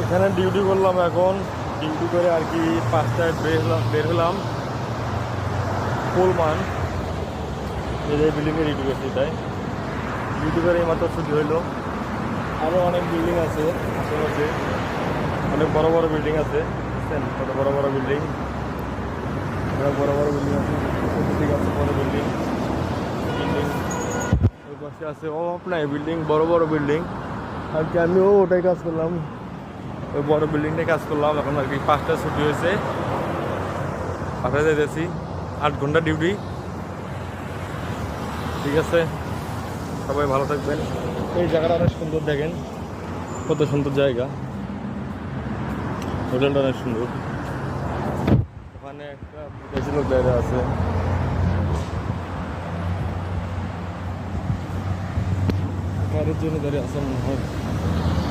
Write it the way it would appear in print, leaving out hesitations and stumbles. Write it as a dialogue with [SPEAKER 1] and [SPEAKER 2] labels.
[SPEAKER 1] এখানে ডিউটি করলাম, এখন ডিউটি করে আর কি 5টায় বের হলাম পুলমান, এই যে বিল্ডিংয়ে ডিউটি করছি, তাই ডিউটি করে এই মাত্র ছুটি হইলো। আরও অনেক বিল্ডিং আছে আশেপাশে, অনেক বড় বড় বিল্ডিং আছে, বুঝছেন কত বড় বড় বিল্ডিং, অনেক বড় বড় বিল্ডিং আছে, বিল্ডিং আছে, বড় বিল্ডিং বিল্ডিং ওই পাশে আছে অভাব নাই বিল্ডিং, বড় বড় বিল্ডিং। আর কি আমিও ওটাই কাজ করলাম, ওই বড় বিল্ডিংটাই কাজ করলাম। এখন আর কি 5টায় ছুটি হয়েছে, 5টায় যেতেছি, 8 ঘন্টা ডিউটি। ঠিক আছে, সবাই ভালো থাকবেন। এই জায়গাটা অনেক সুন্দর, দেখেন কত সুন্দর জায়গা, হোটেলটা অনেক সুন্দর। ওখানে একটা বিদেশি লোক দাঁড়িয়ে আছে, গাড়ির জন্য দাঁড়িয়ে আছে মনে হয়।